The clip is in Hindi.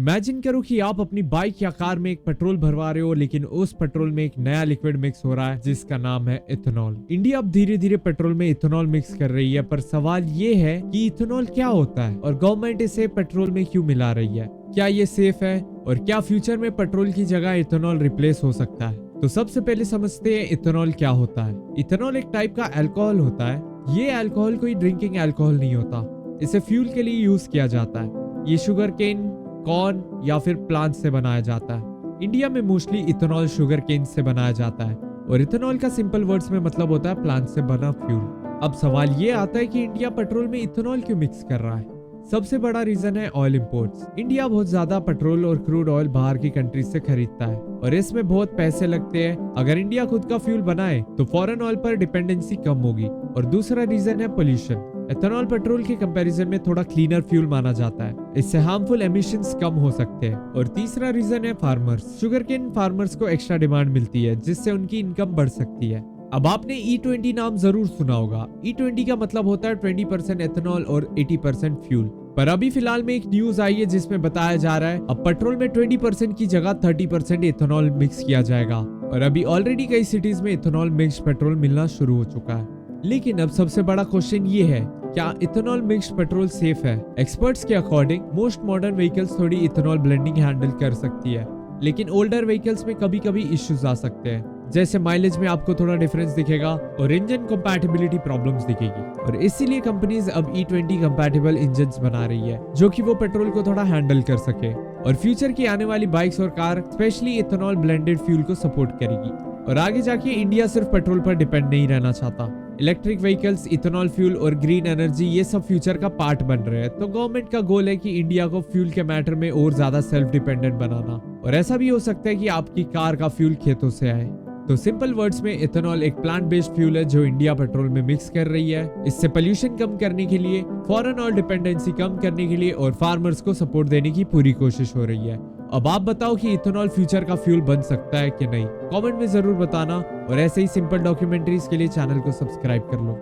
इमेजिन करो कि आप अपनी बाइक या कार में एक पेट्रोल भरवा रहे हो, लेकिन उस पेट्रोल में एक नया लिक्विड मिक्स हो रहा है जिसका नाम है इथेनॉल। इंडिया अब धीरे धीरे पेट्रोल में इथेनॉल मिक्स कर रही है, पर सवाल ये है कि इथेनॉल क्या होता है और गवर्नमेंट इसे पेट्रोल में क्यों मिला रही है। क्या ये सेफ है और क्या फ्यूचर में पेट्रोल की जगह इथेनॉल रिप्लेस हो सकता है। तो सबसे पहले समझते हैं इथेनॉल क्या होता है। इथेनॉल एक टाइप का अल्कोहल होता है। ये अल्कोहल कोई ड्रिंकिंग अल्कोहल नहीं होता, इसे फ्यूल के लिए यूज किया जाता है। ये शुगर केन, कॉर्न या फिर प्लांट से बनाया जाता है। इंडिया में मोस्टली इथेनॉल शुगर केन से बनाया जाता है और इथेनॉल का सिंपल वर्ड्स में मतलब होता है प्लांट से बना फ्यूल। अब सवाल ये आता है कि इंडिया पेट्रोल में इथेनॉल क्यों मिक्स कर रहा है। सबसे बड़ा रीजन है ऑयल इंपोर्ट्स। इंडिया बहुत ज्यादा पेट्रोल और क्रूड ऑयल बाहर की कंट्रीज से खरीदता है और इसमें बहुत पैसे लगते हैं। अगर इंडिया खुद का फ्यूल बनाए तो फॉरेन ऑयल पर डिपेंडेंसी कम होगी। और दूसरा रीजन है पोल्यूशन। एथेनॉल पेट्रोल के कंपैरिजन में थोड़ा क्लीनर फ्यूल माना जाता है, इससे हार्मफुल एमिशंस कम हो सकते हैं। और तीसरा रीजन है फार्मर्स। शुगरकेन फार्मर्स को एक्स्ट्रा डिमांड मिलती है जिससे उनकी इनकम बढ़ सकती है। अब आपने E20 नाम जरूर सुना होगा। E20 का मतलब होता है 20% एथेनॉल और 80% फ्यूल। पर अभी फिलहाल में एक न्यूज आई है जिसमें बताया जा रहा है अब पेट्रोल में 20% की जगह 30% इथेनॉल मिक्स किया जाएगा। और अभी ऑलरेडी कई सिटीज में इथेनॉल मिक्स पेट्रोल मिलना शुरू हो चुका है। लेकिन अब सबसे बड़ा क्वेश्चन ये है, क्या इथेनॉल मिक्स्ड पेट्रोल सेफ है। एक्सपर्ट्स के अकॉर्डिंग मोस्ट मॉडर्न व्हीकल्स थोड़ी इथेनॉल ब्लेंडिंग हैंडल कर सकती है, लेकिन ओल्डर व्हीकल्स में कभी कभी इश्यूज आ सकते हैं। जैसे माइलेज में आपको थोड़ा डिफरेंस दिखेगा और इंजन कंपैटिबिलिटी प्रॉब्लम्स दिखेगी। और इसीलिए कंपनीज अब E20 कंपैटिबल इंजन्स बना रही है जो कि वो पेट्रोल को थोड़ा हैंडल कर सके। और फ्यूचर की आने वाली बाइक्स और car specially ethanol blended fuel को सपोर्ट करेगी। और आगे जाके इंडिया सिर्फ पेट्रोल पर डिपेंड नहीं रहना चाहता। इलेक्ट्रिक व्हीकल्स, इथेनॉल फ्यूल और ग्रीन एनर्जी ये सब फ्यूचर का पार्ट बन रहे हैं। तो गवर्नमेंट का गोल है कि इंडिया को फ्यूल के मैटर में और ज्यादा सेल्फ डिपेंडेंट बनाना। और ऐसा भी हो सकता है कि आपकी कार का फ्यूल खेतों से आए। तो सिंपल वर्ड्स में इथेनॉल एक प्लांट बेस्ड फ्यूल है जो इंडिया पेट्रोल में मिक्स कर रही है। इससे पोल्यूशन कम करने के लिए, फॉरेन ऑयल डिपेंडेंसी कम करने के लिए और फार्मर्स को सपोर्ट देने की पूरी कोशिश हो रही है। अब आप बताओ कि इथेनॉल फ्यूचर का फ्यूल बन सकता है कि नहीं। कमेंट में जरूर बताना और ऐसे ही सिंपल डॉक्यूमेंट्रीज के लिए चैनल को सब्सक्राइब कर लो।